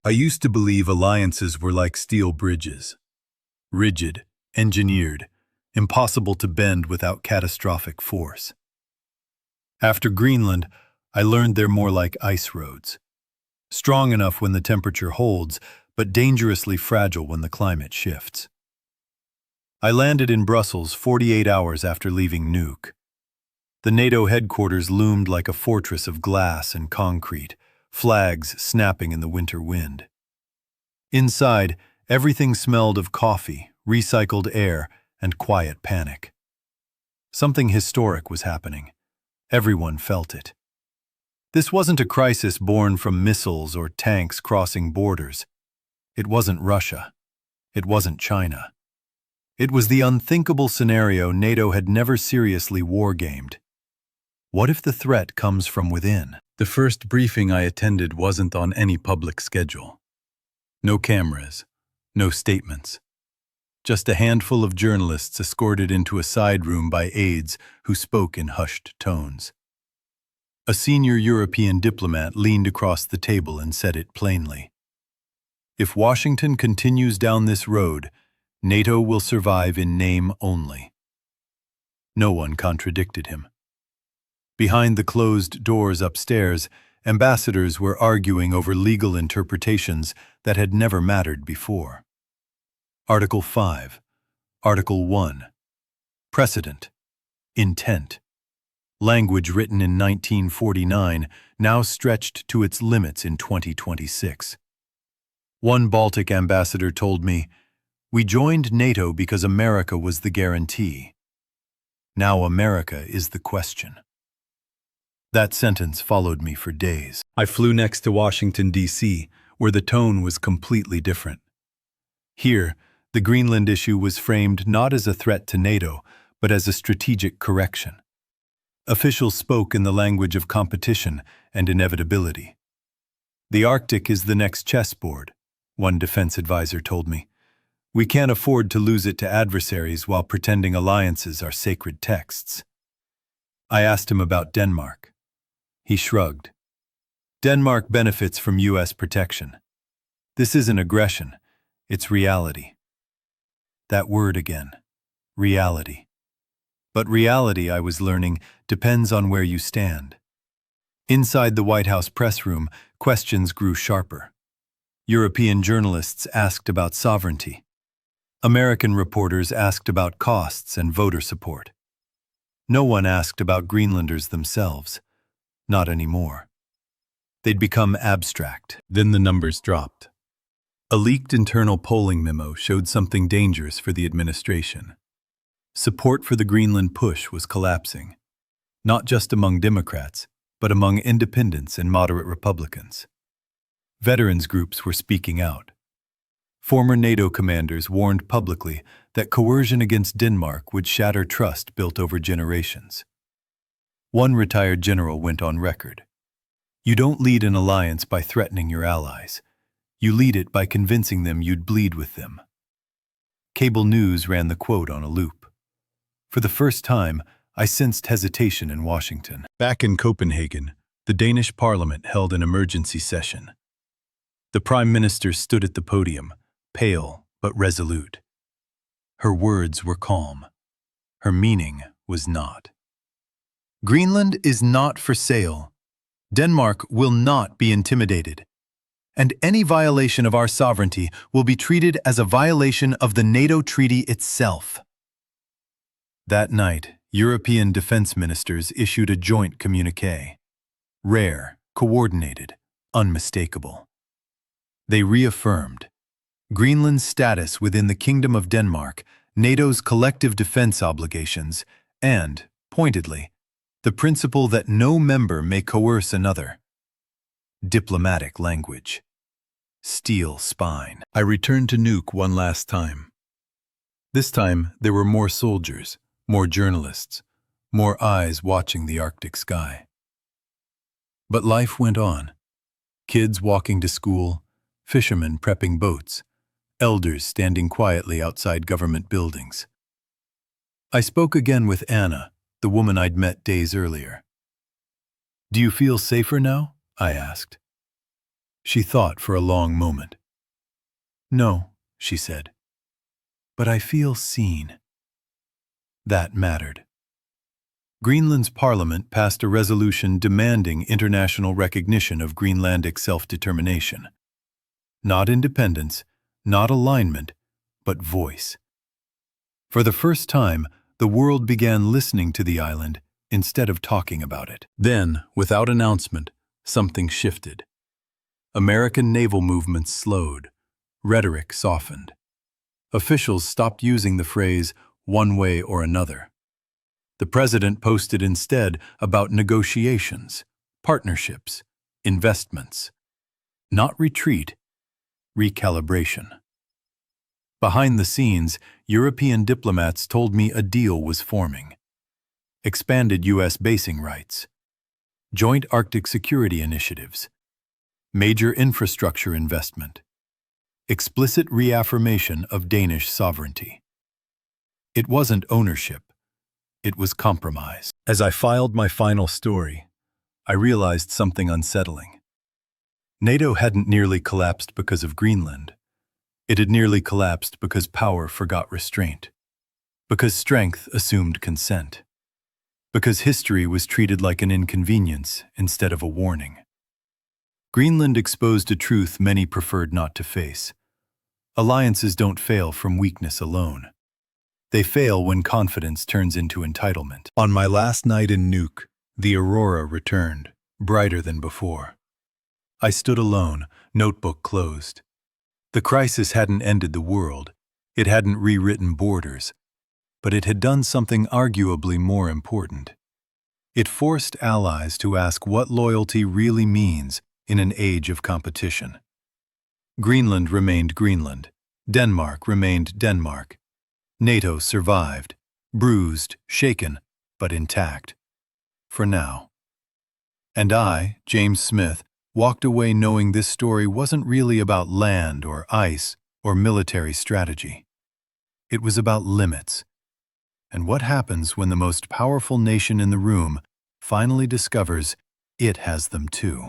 I used to believe alliances were like steel bridges. Rigid, engineered, impossible to bend without catastrophic force. After Greenland, I learned they're more like ice roads. Strong enough when the temperature holds, but dangerously fragile when the climate shifts. I landed in Brussels 48 hours after leaving Nuuk. The NATO headquarters loomed like a fortress of glass and concrete, flags snapping in the winter wind. Inside, everything smelled of coffee, recycled air, and quiet panic. Something historic was happening. Everyone felt it. This wasn't a crisis born from missiles or tanks crossing borders. It wasn't Russia. It wasn't China. It was the unthinkable scenario NATO had never seriously wargamed. What if the threat comes from within? The first briefing I attended wasn't on any public schedule. No cameras, no statements. Just a handful of journalists escorted into a side room by aides who spoke in hushed tones. A senior European diplomat leaned across the table and said it plainly. If Washington continues down this road, NATO will survive in name only. No one contradicted him. Behind the closed doors upstairs, ambassadors were arguing over legal interpretations that had never mattered before. Article 5, Article 1, Precedent, Intent. Language written in 1949, now stretched to its limits in 2026. One Baltic ambassador told me, "We joined NATO because America was the guarantee. Now America is the question." That sentence followed me for days. I flew next to Washington, D.C., where the tone was completely different. Here, the Greenland issue was framed not as a threat to NATO, but as a strategic correction. Officials spoke in the language of competition and inevitability. "The Arctic is the next chessboard," one defense advisor told me. "We can't afford to lose it to adversaries while pretending alliances are sacred texts." I asked him about Denmark. He shrugged. "Denmark benefits from U.S. protection. This isn't aggression, it's reality." That word again, reality. But reality, I was learning, depends on where you stand. Inside the White House press room, questions grew sharper. European journalists asked about sovereignty. American reporters asked about costs and voter support. No one asked about Greenlanders themselves. Not anymore. They'd become abstract. Then the numbers dropped. A leaked internal polling memo showed something dangerous for the administration. Support for the Greenland push was collapsing, not just among Democrats, but among independents and moderate Republicans. Veterans groups were speaking out. Former NATO commanders warned publicly that coercion against Denmark would shatter trust built over generations. One retired general went on record. "You don't lead an alliance by threatening your allies. You lead it by convincing them you'd bleed with them." Cable news ran the quote on a loop. For the first time, I sensed hesitation in Washington. Back in Copenhagen, the Danish parliament held an emergency session. The Prime Minister stood at the podium, pale but resolute. Her words were calm. Her meaning was not. "Greenland is not for sale. Denmark will not be intimidated. And any violation of our sovereignty will be treated as a violation of the NATO treaty itself." That night, European defense ministers issued a joint communiqué. Rare, coordinated, unmistakable. They reaffirmed Greenland's status within the Kingdom of Denmark, NATO's collective defense obligations, and, pointedly, the principle that no member may coerce another. Diplomatic language. Steel spine. I returned to Nuuk one last time. This time, there were more soldiers, more journalists, more eyes watching the Arctic sky. But life went on. Kids walking to school, fishermen prepping boats, elders standing quietly outside government buildings. I spoke again with Anna, the woman I'd met days earlier. "Do you feel safer now?" I asked. She thought for a long moment. "No," she said, "but I feel seen." That mattered. Greenland's parliament passed a resolution demanding international recognition of Greenlandic self-determination. Not independence, not alignment, but voice. For the first time, the world began listening to the island instead of talking about it. Then, without announcement, something shifted. American naval movements slowed. Rhetoric softened. Officials stopped using the phrase, "one way or another." The president posted instead about negotiations, partnerships, investments. Not retreat, recalibration. Behind the scenes, European diplomats told me a deal was forming. Expanded U.S. basing rights, joint Arctic security initiatives, major infrastructure investment, explicit reaffirmation of Danish sovereignty. It wasn't ownership, it was compromise. As I filed my final story, I realized something unsettling. NATO hadn't nearly collapsed because of Greenland. It had nearly collapsed because power forgot restraint, because strength assumed consent, because history was treated like an inconvenience instead of a warning. Greenland exposed a truth many preferred not to face. Alliances don't fail from weakness alone. They fail when confidence turns into entitlement. On my last night in Nuuk, the aurora returned, brighter than before. I stood alone, notebook closed. The crisis hadn't ended the world, it hadn't rewritten borders, but it had done something arguably more important. It forced allies to ask what loyalty really means in an age of competition. Greenland remained Greenland. Denmark remained Denmark. NATO survived, bruised, shaken, but intact. For now. And I, James Smith, walked away knowing this story wasn't really about land or ice or military strategy. It was about limits. And what happens when the most powerful nation in the room finally discovers it has them too.